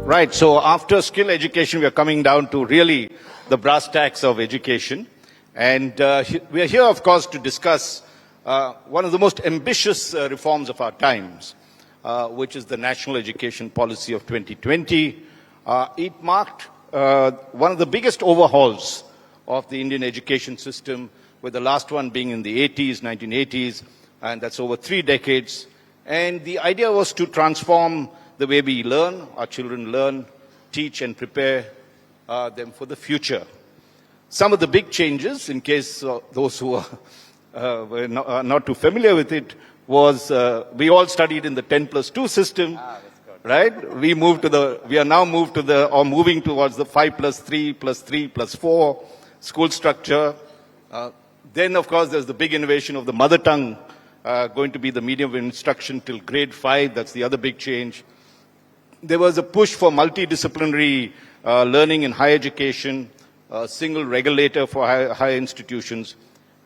Right. So after skill education, we are coming down to really the brass tacks of education. And we are here, of course, to discuss one of the most ambitious reforms of our times, which is the National Education Policy of 2020. It marked one of the biggest overhauls of the Indian education system, with the last one being in the 80s, 1980s, and that's over 3 decades. And the idea was to transform the way we learn, our children learn, teach and prepare them for the future. Some of the big changes, in case those who were not too familiar with it, was we all studied in the 10+2 system, right? We are now moving towards the 5+3+3+4 school structure. Then, of course, there's the big innovation of the mother tongue going to be the medium of instruction till grade 5. That's the other big change. There was a push for multidisciplinary learning in higher education, a single regulator for higher institutions,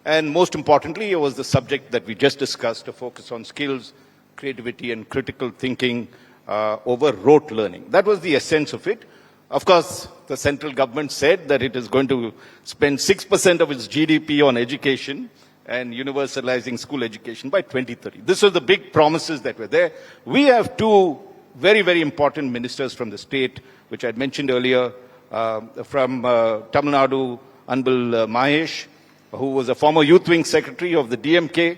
and most importantly, it was the subject that we just discussed, a focus on skills, creativity, and critical thinking over rote learning. That was the essence of it. Of course, the central government said that it is going to spend 6% of its GDP on education and universalizing school education by 2030. This was the big promises that were there. We have two very, very important ministers from the state, which I had mentioned earlier, from Tamil Nadu, Anbil Mahesh, who was a former youth wing secretary of the DMK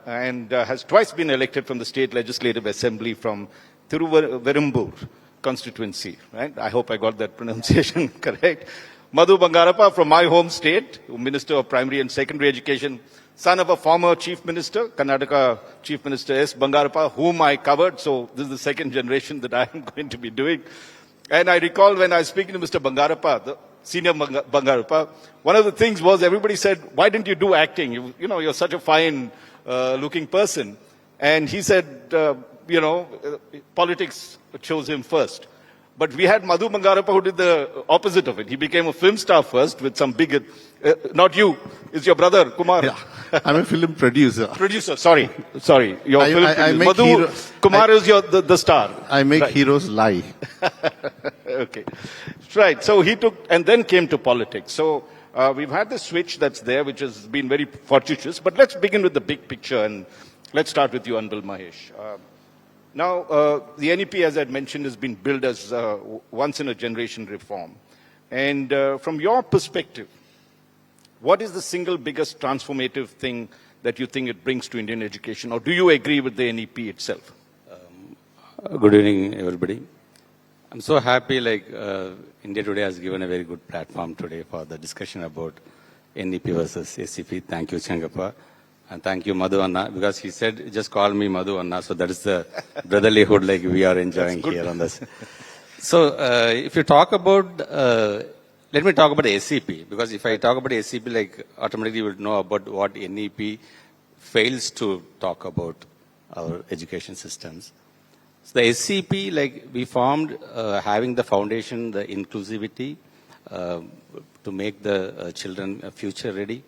and has twice been elected from the state legislative assembly from Thiruvarambur constituency, right? I hope I got that pronunciation correct. Madhu Bangarappa from my home state, Minister of Primary and Secondary Education, son of a former Chief Minister, Karnataka Chief Minister S. Bangarappa, whom I covered. So this is the second generation that I am going to be doing. And I recall when I was speaking to Mr. Bangarappa, the senior Bangarappa, one of the things was everybody said, why didn't you do acting? You're such a fine looking person. And he said, politics chose him first. But we had Madhu Bangarappa who did the opposite of it. He became a film star first with some big, not you, it's your brother, Kumar. Yeah, I'm a film producer. Sorry. Your film producer. Madhu, Kumar is the star. I make heroes lie. Okay. Right. So he took, and then came to politics. So we've had this switch that's there, which has been very fortuitous. But let's begin with the big picture, and let's start with you, Anbil Mahesh. Now, the NEP, as I had mentioned, has been billed as once-in-a-generation reform. And from your perspective, what is the single biggest transformative thing that you think it brings to Indian education? Or do you agree with the NEP itself? Good evening, everybody. I'm so happy, India Today has given a very good platform today for the discussion about NEP versus SCP. Thank you, Changappa. And thank you, Madhu Anna, because he said, just call me Madhu Anna. So that is the brotherlyhood we are enjoying here on this. So if you talk about, let me talk about SCP, because if I talk about SCP, automatically you would know about what NEP fails to talk about our education systems. So the SCP, we formed having the foundation, the inclusivity, to make the children future ready.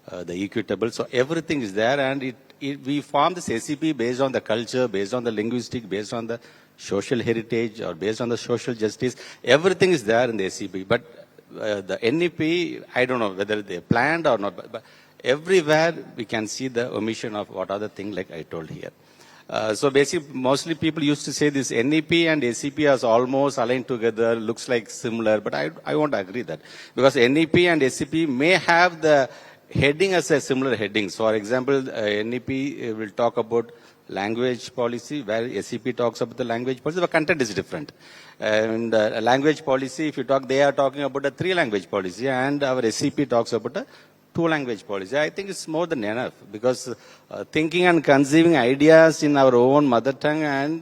The equitable. So everything is there, and we form this SCP based on the culture, based on the linguistic, based on the social heritage, or based on the social justice. Everything is there in the SCP. But the NEP, I don't know whether they planned or not, but everywhere we can see the omission of what are the things like I told here. So basically, mostly people used to say this NEP and SCP are almost aligned together, looks like similar, but I won't agree that. Because NEP and SCP may have the heading as a similar headings. For example, NEP will talk about language policy, where SCP talks about the language policy, but content is different. And language policy, if you talk, they are talking about a 3-language policy, and our SCP talks about a 2-language policy. I think it's more than enough, because thinking and conceiving ideas in our own mother tongue, and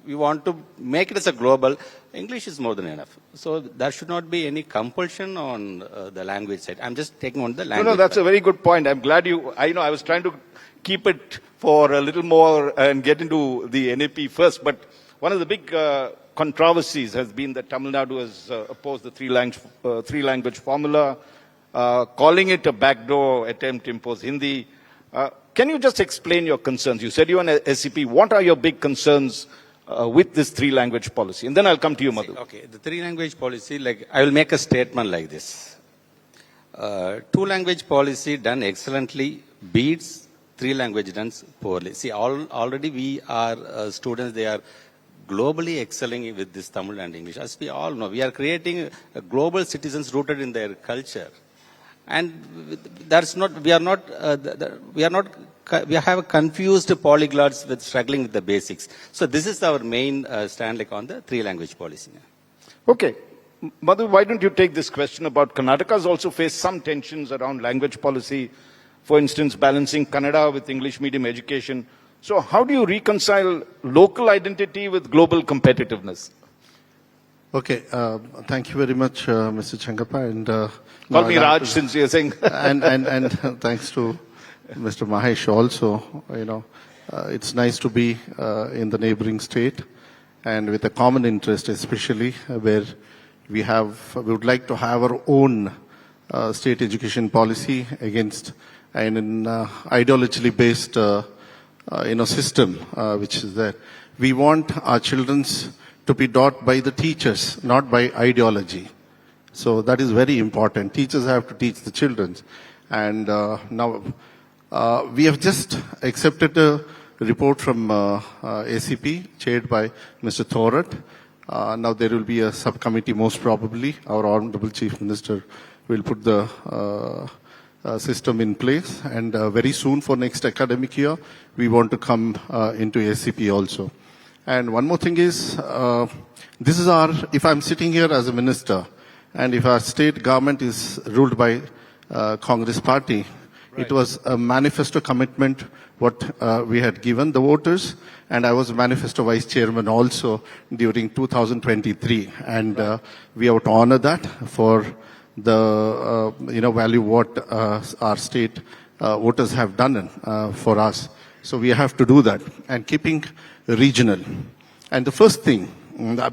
we want to make it as a global, English is more than enough. So there should not be any compulsion on the language side. I'm just taking on the language. No, that's a very good point. I'm glad I was trying to keep it for a little more and get into the NEP first. But one of the big controversies has been that Tamil Nadu has opposed the three-language formula, calling it a backdoor attempt to impose Hindi. Can you just explain your concerns? You said you're an SCP. What are your big concerns with this three-language policy? And then I'll come to you, Madhu. Okay, the three-language policy, like, I will make a statement like this. Two-language policy done excellently beats three-language done poorly. See, already we are students, they are globally excelling with this Tamil and English. As we all know, we are creating global citizens rooted in their culture. And that's not, we have confused polyglots with struggling with the basics. So this is our main stand like on the three-language policy. Okay. Madhu, why don't you take this question about Karnataka has also faced some tensions around language policy, for instance, balancing Kannada with English medium education. So how do you reconcile local identity with global competitiveness? Okay, thank you very much, Mr. Changappa. And Call me Raj since you're saying. and thanks to Mr. Mahesh also. It's nice to be in the neighboring state and with a common interest, especially where we would like to have our own state education policy against an ideologically based system which is there. We want our children to be taught by the teachers, not by ideology. So that is very important. Teachers have to teach the children. And now we have just accepted a report from ACP chaired by Mr. Thorat. Now there will be a subcommittee, most probably. Our Honorable Chief Minister will put the system in place. And very soon for next academic year, we want to come into ACP also. And one more thing is, this is if I'm sitting here as a minister, and if our state government is ruled by Congress party, right. It was a manifesto commitment what we had given the voters, and I was manifesto vice chairman also during 2023, and right. We have to honor that for the value what our state voters have done for us. So we have to do that, and keeping regional. And the first thing,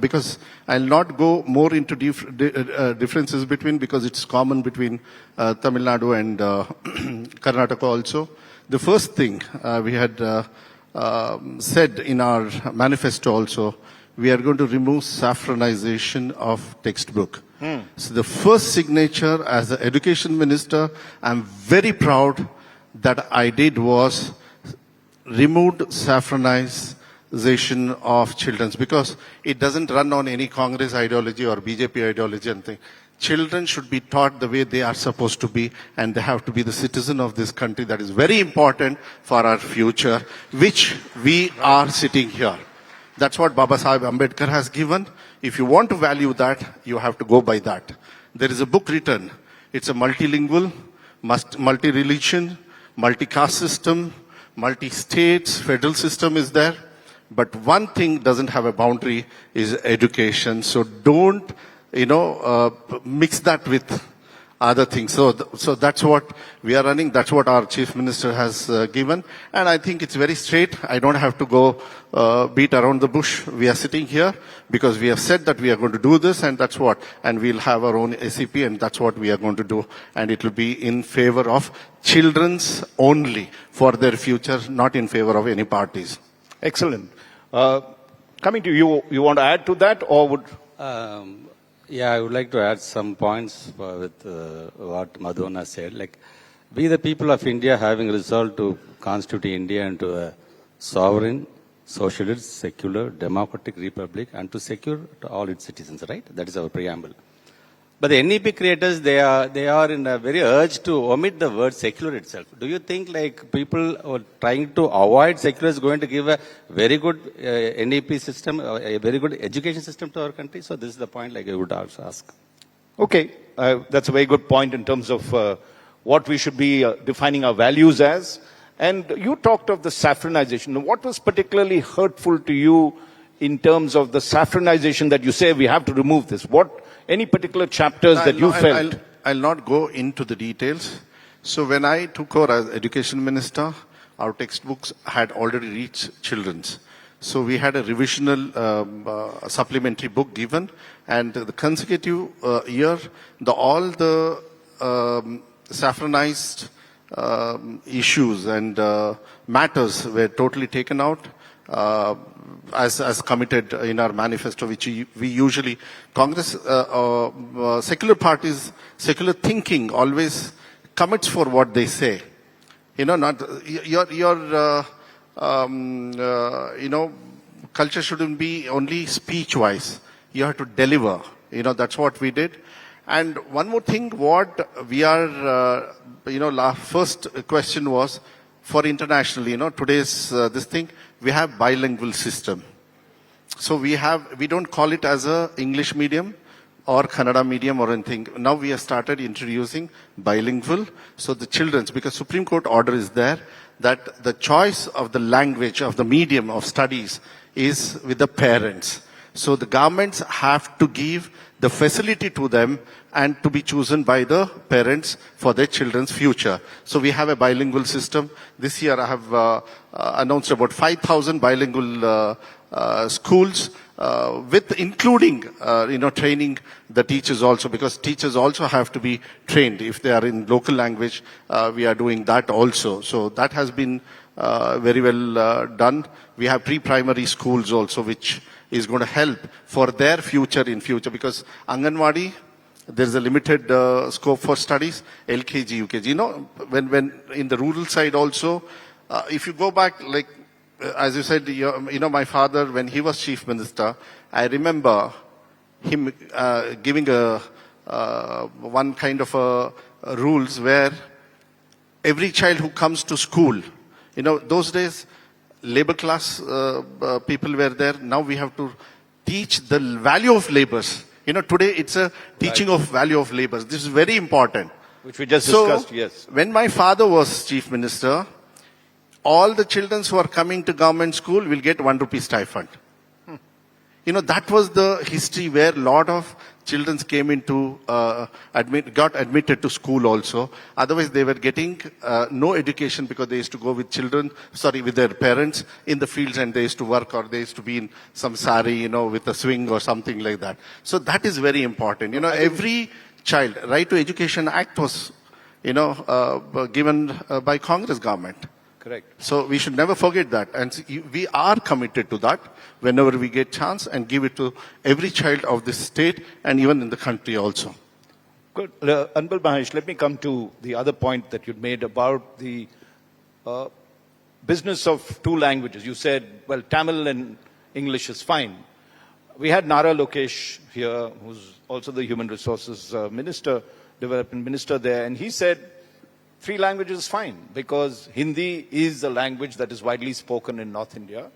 because I'll not go more into differences between, because it's common between Tamil Nadu and Karnataka also. The first thing we had said in our manifesto also, we are going to remove saffronization of textbook. So the first signature as the education minister, I'm very proud that I did was removed saffronization of children, because it doesn't run on any Congress ideology or BJP ideology and thing. Children should be taught the way they are supposed to be, and they have to be the citizen of this country. That is very important for our future, which we are sitting here. That's what Baba Sahib Ambedkar has given. If you want to value that, you have to go by that. There is a book written. It's a multilingual, multi-religion, multi-caste system, multi-states, federal system is there. But one thing doesn't have a boundary is education. So don't, mix that with other things. So that's what we are running. That's what our chief minister has given. And I think it's very straight. I don't have to go beat around the bush. We are sitting here because we have said that we are going to do this, and that's what. And we'll have our own ACP, and that's what we are going to do. And it will be in favor of children's only for their future, not in favor of any parties. Excellent. Coming to you, you want to add to that, or would? Yeah, I would like to add some points with what Madhuna said. Like, we the people of India having resolved to constitute India into a sovereign, socialist, secular, democratic republic, and to secure to all its citizens, right? That is our preamble. But the NEP creators, they are in a very urge to omit the word secular itself. Do you think like people are trying to avoid secular is going to give a very good NEP system, a very good education system to our country? So this is the point like I would also ask. Okay, that's a very good point in terms of what we should be defining our values as. And you talked of the saffronization. What was particularly hurtful to you in terms of the saffronization that you say we have to remove this? Any particular chapters that you felt? I'll not go into the details. So when I took over as education minister, our textbooks had already reached children's. So we had a revisional supplementary book given, and the consecutive year, all the saffronized issues and matters were totally taken out. as committed in our manifesto, which we usually, Congress, secular parties, secular thinking always commits for what they say. You know, not your culture shouldn't be only speech-wise. You have to deliver. You know, that's what we did. And one more thing, what we are, first question was for international, today's this thing, we have bilingual system. So we don't call it as a English medium or Kannada medium or anything. Now we have started introducing bilingual. So the children's, because Supreme Court order is there, that the choice of the language, of the medium of studies is with the parents. So the governments have to give the facility to them and to be chosen by the parents for their children's future. So we have a bilingual system. This year I have announced about 5,000 bilingual schools, with including, training the teachers also, because teachers also have to be trained. If they are in local language, we are doing that also. So that has been very well done. We have pre-primary schools also, which is going to help for their future in future, because Anganwadi, there's a limited scope for studies, LKG, UKG. When in the rural side also, if you go back, like, as you said, my father, when he was chief minister, I remember him giving one kind of rules where every child who comes to school, those days, labor class people were there. Now we have to teach the value of labors. Today it's a teaching of value of labors. This is very important. Which we just discussed, yes. When my father was chief minister, all the children who are coming to government school will get ₹1 stipend. That was the history where a lot of children came into, got admitted to school also. Otherwise, they were getting no education because they used to go with with their parents in the fields, and they used to work, or they used to be in some sari, with a swing or something like that. So that is very important. Every child, Right to Education Act was, given by Congress government. Correct. So we should never forget that. And we are committed to that whenever we get chance, and give it to every child of this state and even in the country also. Good. Anbil Mahesh, let me come to the other point that you made about the business of two languages. You said, well, Tamil and English is fine. We had Nara Lokesh here, who's also the Human Resources Minister, Development Minister there, and he said, 3 languages is fine, because Hindi is a language that is widely spoken in North India.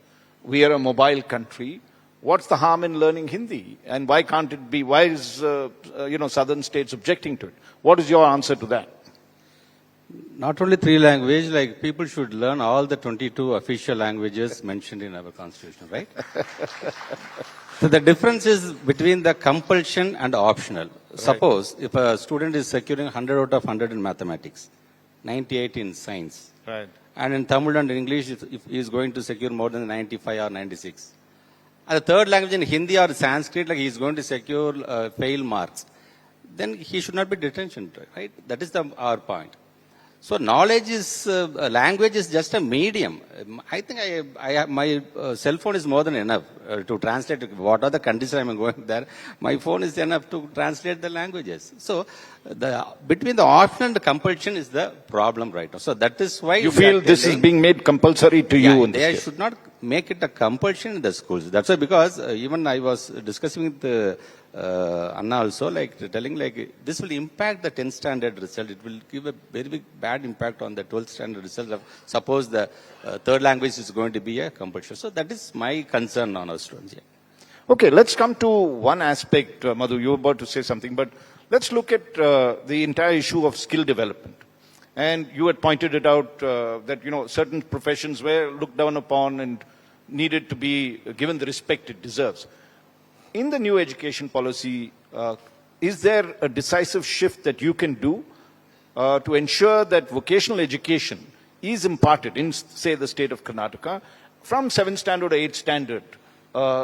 We are a mobile country. What's the harm in learning Hindi? And why can't it be? Why is, southern states objecting to it? What is your answer to that? Not only 3 languages, like people should learn all the 22 official languages mentioned in our constitution, right? So the difference is between the compulsion and optional. Right. Suppose if a student is securing 100 out of 100 in mathematics, 98 in science. Right. And in Tamil and English, if he is going to secure more than 95 or 96. And the third language in Hindi or Sanskrit, like he is going to secure fail marks, then he should not be detention, right? That is our point. So knowledge is, language is just a medium. I think my cell phone is more than enough to translate what are the countries I'm going there. My phone is enough to translate the languages. So between the option and the compulsion is the problem right now. So that is why you feel this is being made compulsory to you. They should not make it a compulsion in the schools. That's why, because even I was discussing with Anna also, like telling like this will impact the 10th standard result. It will give a very big bad impact on the 12th standard result. Suppose the third language is going to be a compulsion. So that is my concern on our students. Yeah. Okay, let's come to one aspect, Madhu. You were about to say something, but let's look at the entire issue of skill development. And you had pointed it out that certain professions were looked down upon and needed to be given the respect it deserves. In the new education policy, is there a decisive shift that you can do to ensure that vocational education is imparted in, say, the state of Karnataka from 7th standard or 8th standard,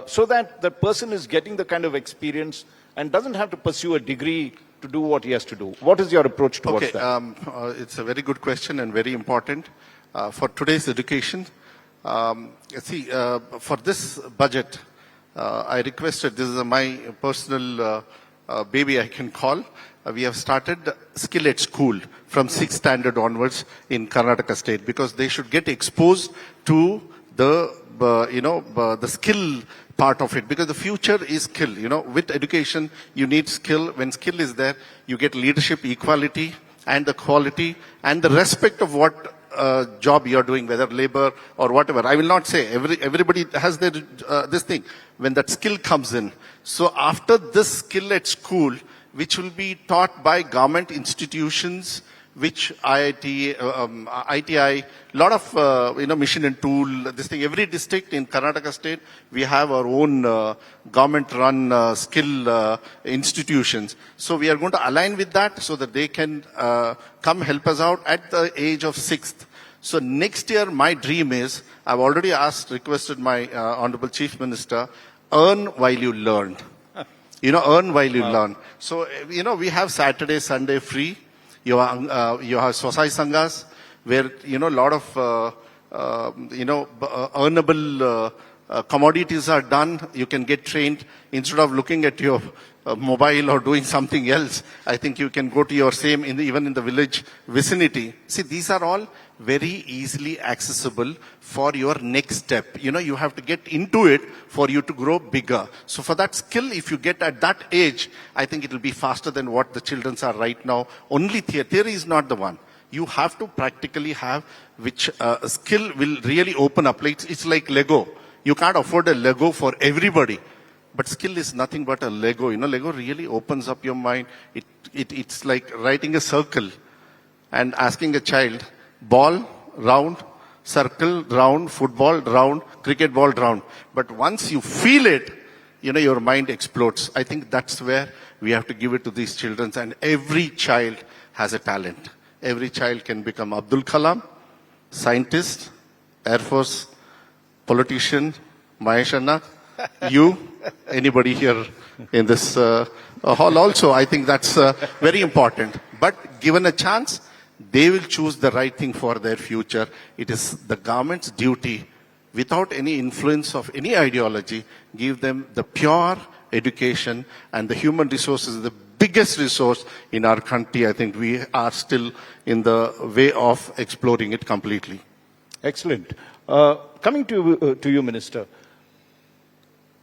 so that the person is getting the kind of experience and doesn't have to pursue a degree to do what he has to do? What is your approach towards that? It's a very good question and very important. For today's education, For this budget, I requested, this is my personal baby I can call, we have started skill at school from 6th standard onwards in Karnataka state, because they should get exposed to the skill part of it, because the future is skill. With education, you need skill. When skill is there, you get leadership, equality, and the quality, and the respect of what job you are doing, whether labor or whatever. I will not say everybody has their this thing. When that skill comes in, so after this skill at school, which will be taught by government institutions, which IIT, ITI, lot of mission and tool. This thing, every district in Karnataka state, we have our own government-run skill institutions. So we are going to align with that so that they can come help us out at the age of 6th. So next year, my dream is, I've already requested my Honorable Chief Minister, earn while you learn. Earn while you learn. So, we have Saturday, Sunday free. You have Society Sanghas, where, a lot of, earnable commodities are done. You can get trained instead of looking at your mobile or doing something else. I think you can go to your same, even in the village vicinity. See, these are all very easily accessible for your next step. You have to get into it for you to grow bigger. So for that skill, if you get at that age, I think it will be faster than what the children are right now. Only theory is not the one. You have to practically have which skill will really open up. It's like Lego. You can't afford a Lego for everybody. But skill is nothing but a Lego. Lego really opens up your mind. It's like writing a circle and asking a child, ball, round, circle, round, football, round, cricket ball, round. But once you feel it, your mind explodes. I think that's where we have to give it to these children. And every child has a talent. Every child can become Abdul Kalam, scientist, Air Force, politician, Mahesh Anna, you, anybody here in this hall also. I think that's very important. But given a chance, they will choose the right thing for their future. It is the government's duty, without any influence of any ideology, give them the pure education, and the human resources is the biggest resource in our country. I think we are still in the way of exploring it completely. Excellent. Coming to you, Minister.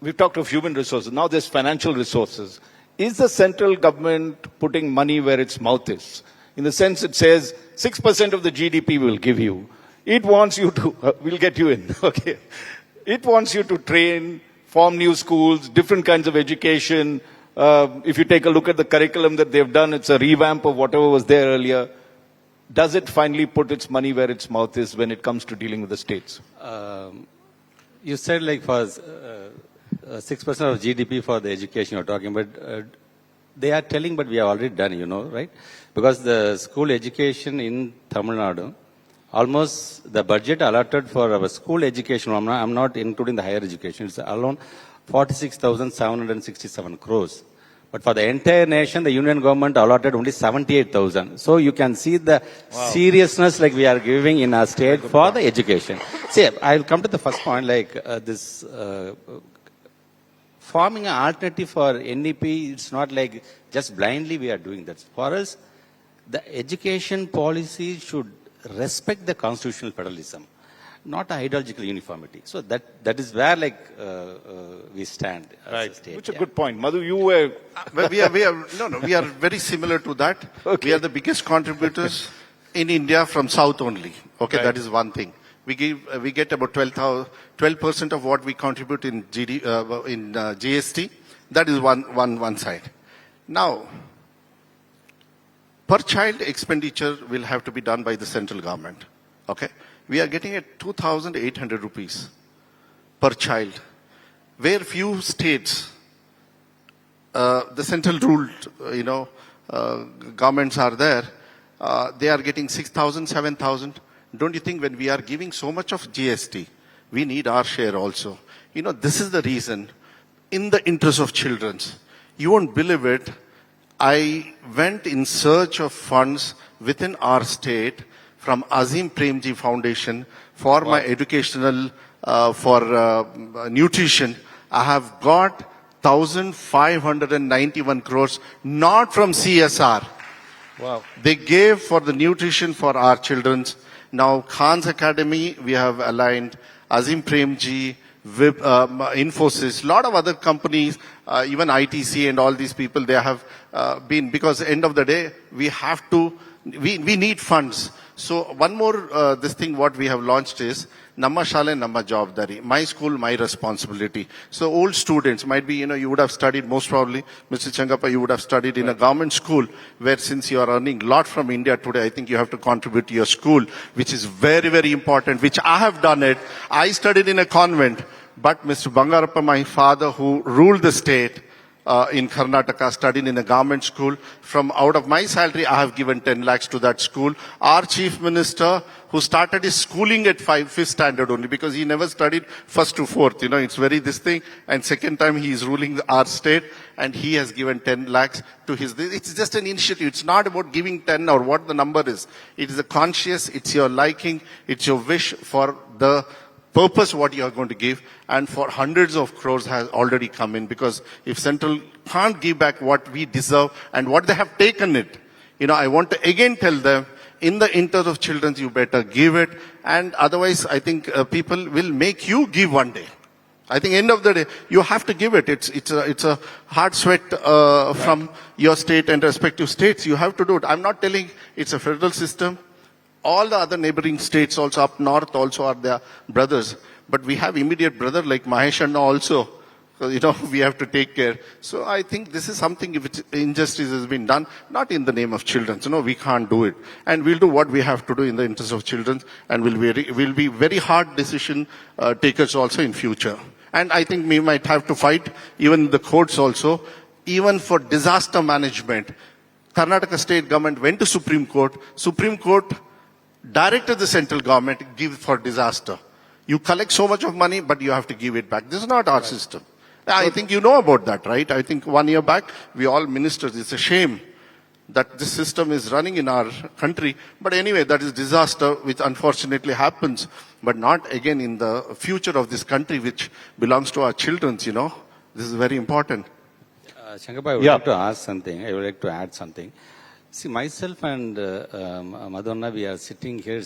We've talked of human resources. Now there's financial resources. Is the central government putting money where its mouth is? In the sense it says 6% of the GDP will give you. It wants you to, we'll get you in, okay. It wants you to train, form new schools, different kinds of education. If you take a look at the curriculum that they've done, it's a revamp of whatever was there earlier. Does it finally put its money where its mouth is when it comes to dealing with the states? You said for 6% of GDP for the education you're talking, but they are telling, but we have already done, right? Because the school education in Tamil Nadu, almost the budget allotted for our school education, I'm not including the higher education, it's around 46,767 crores. But for the entire nation, the union government allotted only 78,000. So you can see the seriousness we are giving in our state for the education. See, I'll come to the first point, this forming an alternative for NEP, it's not just blindly we are doing that. For us, the education policy should respect the constitutional federalism, not ideological uniformity. So that is where we stand as a state. Which is a good point. Madhu, you were... we are very similar to that. Okay. We are the biggest contributors in India from South only. Okay, right. That is one thing. We get about 12% of what we contribute in GST. That is one side. Now, per child expenditure will have to be done by the central government. Okay, we are getting at 2,800 rupees per child, where few states, the central ruled, governments are there. They are getting 6,000, 7,000. Don't you think when we are giving so much of GST, we need our share also? This is the reason, in the interest of children. You won't believe it. I went in search of funds within our state from Azim Premji Foundation for my educational, for nutrition, I have got 1,591 crores, not from CSR. Wow. They gave for the nutrition for our children. Now, Khan's Academy, we have aligned Azim Premji, Infosys, a lot of other companies, even ITC and all these people, they have been, because end of the day, we have to, we need funds. So one more, this thing what we have launched is, Namma Shale, Namma Jawabdari. My school, my responsibility. So old students might be, you would have studied, most probably, Mr. Changappa, you would have studied in a government school, where since you are earning a lot from India today, I think you have to contribute to your school, which is very, very important, which I have done it. I studied in a convent, but Mr. Bangarappa, my father, who ruled the state, in Karnataka, studied in a government school. From out of my salary, I have given 10 lakhs to that school. Our chief minister, who started his schooling at 5th standard only, because he never studied 1st to 4th. It's very this thing. And second time he is ruling our state, and he has given 10 lakhs to his. It's just an initiative. It's not about giving 10 or what the number is. It is a conscious. It's your liking. It's your wish for the purpose what you are going to give, and for hundreds of crores has already come in, because if Central can't give back what we deserve and what they have taken it, I want to again tell them, in the interest of children, you better give it, and otherwise I think people will make you give one day. I think end of the day, you have to give it. It's a hard sweat from your state and respective states. You have to do it. I'm not telling it's a federal system. All the other neighboring states also up north also are their brothers. But we have immediate brother like Mahesh and also. So, we have to take care. So I think this is something which injustice has been done, not in the name of children. We can't do it. And we'll do what we have to do in the interest of children, and we'll be very hard decision takers also in future. And I think we might have to fight even the courts also, even for disaster management. Karnataka state government went to Supreme Court. Supreme Court directed the central government to give for disaster. You collect so much of money, but you have to give it back. This is not our system. I think you know about that, right? I think 1 year back, we all ministers, it's a shame that this system is running in our country. But anyway, that is disaster, which unfortunately happens, but not again in the future of this country, which belongs to our children, This is very important. Shankar, I would like to ask something. I would like to add something. See, myself and Madonna, we are sitting here.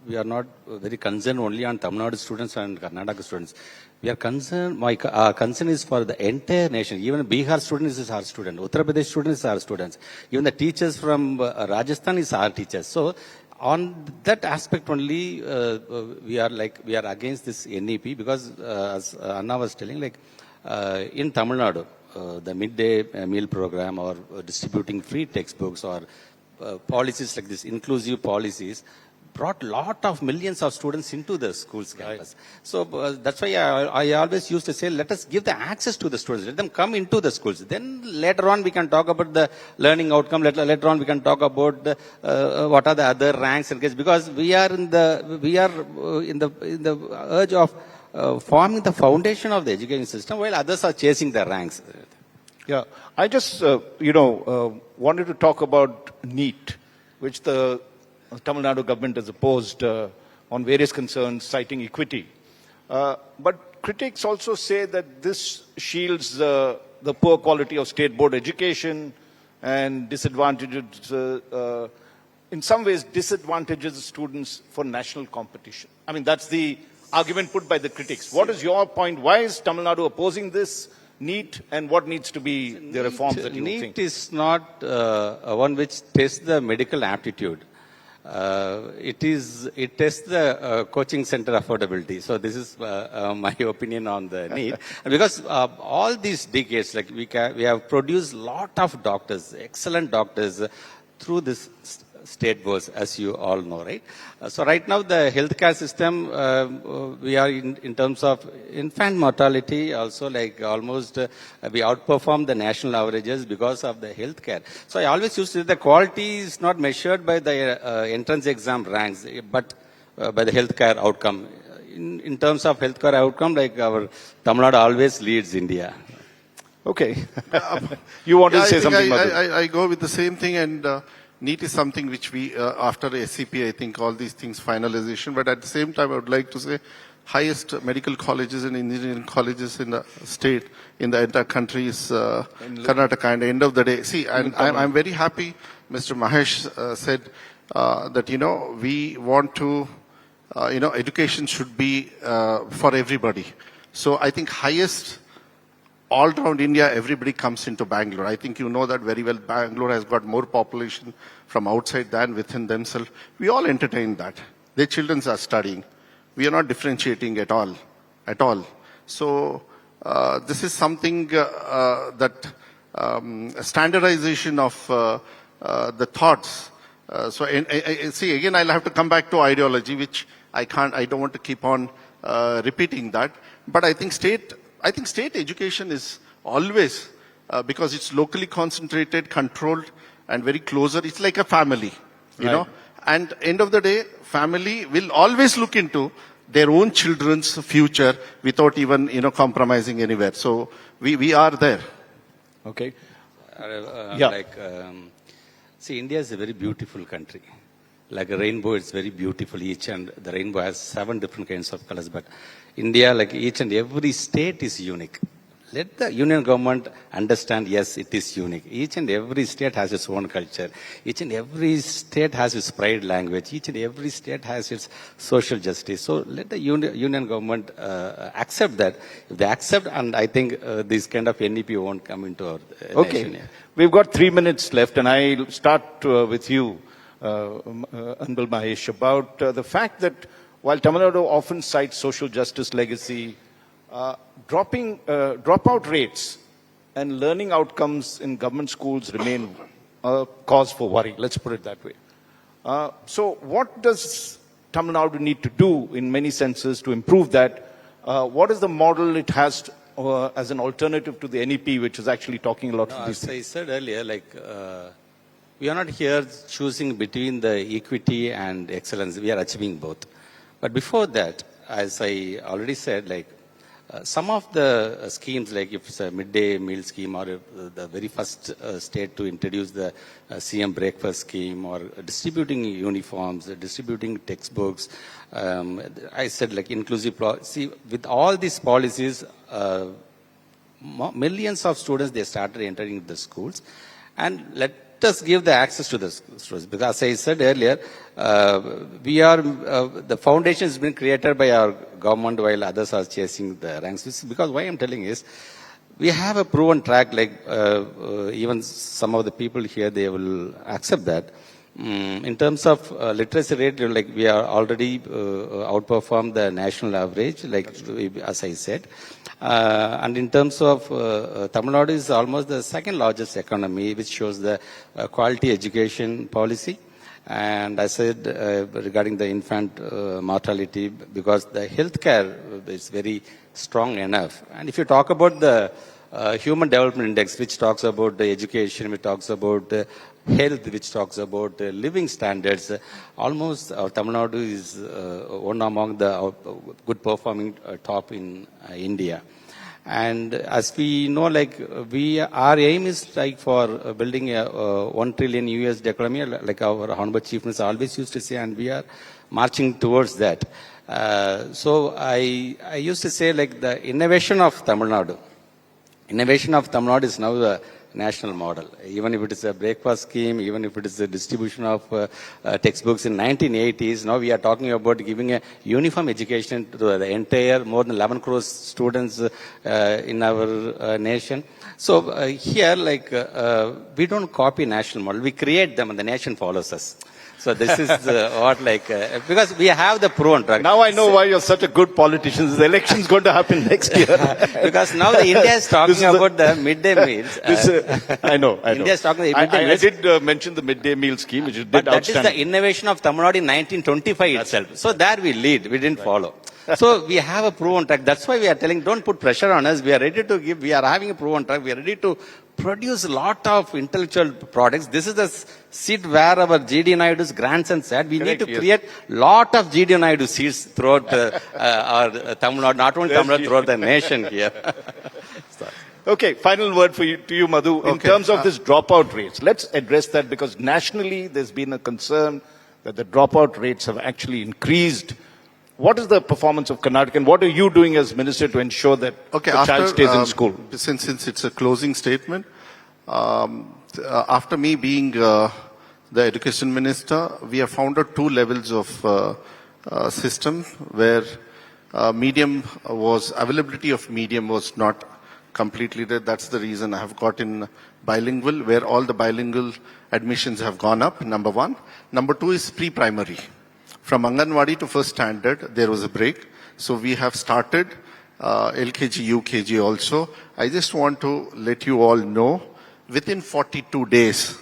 We are not very concerned only on Tamil Nadu students and Karnataka students. We are concerned, my concern is for the entire nation. Even Bihar students is our student. Uttar Pradesh students is our students. Even the teachers from Rajasthan is our teachers. So, on that aspect only, we are against this NEP, because as Anna was telling, in Tamil Nadu, the midday meal program, or distributing free textbooks, or policies like this, inclusive policies, brought lot of millions of students into the schools campus. So that's why I always used to say, let us give the access to the students, let them come into the schools. Then later on we can talk about the learning outcome. Later on we can talk about what are the other ranks and grades, because we are in the urge of forming the foundation of the education system, while others are chasing the ranks. Yeah, I just, wanted to talk about NEET, which the Tamil Nadu government has opposed on various concerns, citing equity. But critics also say that this shields the poor quality of state board education and disadvantages, in some ways, disadvantages students for national competition. I mean, that's the argument put by the critics. What is your point? Why is Tamil Nadu opposing this NEET, and what needs to be the reforms that you think? NEET is not one which tests the medical aptitude. It tests the coaching center affordability. So this is my opinion on the NEET. Because all these decades, we have produced lot of doctors, excellent doctors, through this state boards, as you all know, right? So right now the healthcare system, we are in terms of infant mortality also almost we outperform the national averages because of the healthcare. So I always used to say the quality is not measured by the entrance exam ranks, but by the healthcare outcome. In terms of healthcare outcome, our Tamil Nadu always leads India. Okay. You want to say something, Madhu? I go with the same thing, and NEET is something which we, after SCP, I think all these things finalization, but at the same time, I would like to say highest medical colleges and engineering colleges in the state, in the entire country is Karnataka. And at the end of the day, see, and I'm very happy Mr. Mahesh said that, we want to, education should be for everybody. So I think highest all around India, everybody comes into Bangalore. I think you know that very well. Bangalore has got more population from outside than within themselves. We all entertain that. Their children are studying. We are not differentiating at all. So this is something that standardization of the thoughts. See, again, I'll have to come back to ideology, which I don't want to keep on repeating that. But I think state education is always, because it's locally concentrated, controlled, and very closer. It's like a family, you know. And end of the day, family will always look into their own children's future without even, compromising anywhere. So we are there. Okay. See, India is a very beautiful country. Like a rainbow, it's very beautiful each, and the rainbow has 7 different kinds of colors. But India, like each and every state is unique. Let the union government understand, yes, it is unique. Each and every state has its own culture. Each and every state has its pride language. Each and every state has its social justice. So let the union government accept that. If they accept, and I think this kind of NEP won't come into our nation. Yeah. We've got 3 minutes left, and I'll start with you, Anbil Mahesh, about the fact that while Tamil Nadu often cites social justice legacy, dropout rates and learning outcomes in government schools remain a cause for worry. Let's put it that way. So what does Tamil Nadu need to do in many senses to improve that? What is the model it has as an alternative to the NEP, which is actually talking a lot of these things? As I said earlier, we are not here choosing between the equity and excellence. We are achieving both. But before that, as I already said, some of the schemes, like if it's a midday meal scheme, or the very first state to introduce the CM breakfast scheme, or distributing uniforms, distributing textbooks, I said inclusive. See, with all these policies, millions of students, they started entering the schools, and let us give the access to the students. Because as I said earlier, the foundation has been created by our government while others are chasing the ranks. Because why I'm telling is, we have a proven track, even some of the people here, they will accept that. In terms of literacy rate, we are already outperformed the national average, as I said. And in terms of Tamil Nadu is almost the second largest economy, which shows the quality education policy. And I said regarding the infant mortality, because the healthcare is very strong enough. And if you talk about the Human Development Index, which talks about the education, which talks about the health, which talks about living standards, almost Tamil Nadu is one among the good performing top in India. And as we know, our aim is for building a $1 trillion US economy, like our Honorable Chief Minister always used to say, and we are marching towards that. So I used to say, the innovation of Tamil Nadu is now the national model. Even if it is a breakfast scheme, even if it is a distribution of textbooks in 1980s, now we are talking about giving a uniform education to the entire more than 11 crore students in our nation. So here, we don't copy national model. We create them and the nation follows us. So this is because we have the proven track. Now I know why you're such a good politician. The election's going to happen next year. Because now the India is talking about the midday meals. I know. India is talking about the midday meals. I did mention the midday meal scheme, which did outstanding. That is the innovation of Tamil Nadu in 1925 itself. So there we lead. We didn't follow. So we have a proven track. That's why we are telling, don't put pressure on us. We are ready to give. We are having a proven track. We are ready to produce a lot of intellectual products. This is the seat where our GD Naidu's grandson said, we need to create lot of GD Naidu seats throughout our Tamil Nadu, not only Tamil Nadu, throughout the nation here. Okay, final word for you, to you, Madhu. In Okay. terms of this dropout rates, let's address that because nationally there's been a concern that the dropout rates have actually increased. What is the performance of Karnataka and what are you doing as minister to ensure that the child stays in school? Since it's a closing statement, after me being the education minister, we have founded two levels of system where availability of medium was not completely there. That's the reason I have got in bilingual, where all the bilingual admissions have gone up, number one. Number two is pre-primary. From Anganwadi to first standard, there was a break. So we have started LKG, UKG also. I just want to let you all know, within 42 days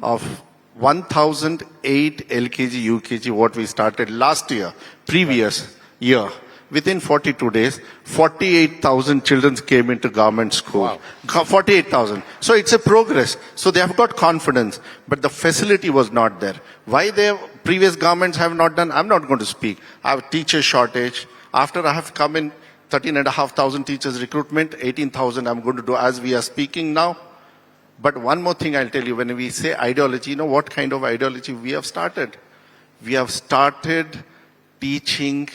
of 1,008 LKG, UKG, what we started last year, previous year, within 42 days, 48,000 children came into government school. Wow. 48,000. So it's a progress. So they have got confidence, but the facility was not there. Why their previous governments have not done, I'm not going to speak. I have teacher shortage. After I have come in 13,500 teachers recruitment, 18,000 I'm going to do as we are speaking now. But one more thing I'll tell you, when we say ideology, you know what kind of ideology we have started? We have started teaching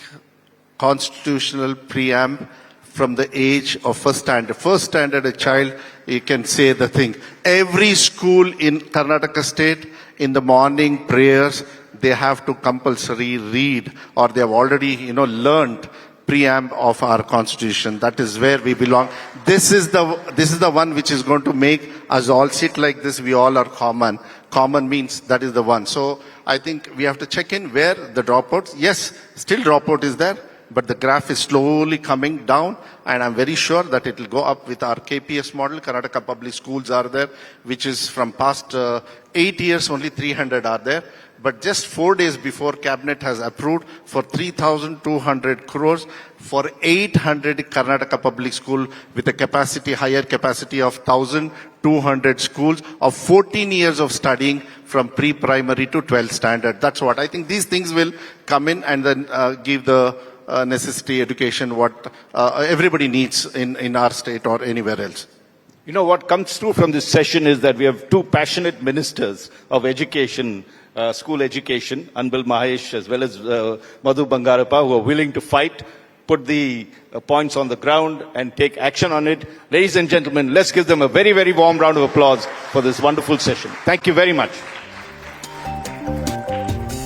constitutional preamble from the age of first standard. First standard, a child, you can say the thing. Every school in Karnataka state, in the morning prayers, they have to compulsory read, or they have already, learned preamble of our constitution. That is where we belong. This is the one which is going to make us all sit like this. We all are common. Common means that is the one. So I think we have to check in where the dropouts. Yes, still dropout is there, but the graph is slowly coming down, and I'm very sure that it will go up with our KPS model. Karnataka public schools are there, which is from past 8 years, only 300 are there. But just 4 days before, Cabinet has approved for 3,200 crores for 800 Karnataka public school with a capacity, higher capacity of 1,200 schools of 14 years of studying from pre-primary to 12th standard. That's what I think. These things will come in and then give the necessity education what everybody needs in our state or anywhere else. You know, what comes through from this session is that we have two passionate ministers of education, school education, Anbil Mahesh as well as Madhu Bangarappa, who are willing to fight, put the points on the ground and take action on it. Ladies and gentlemen, let's give them a very, very warm round of applause for this wonderful session. Thank you very much.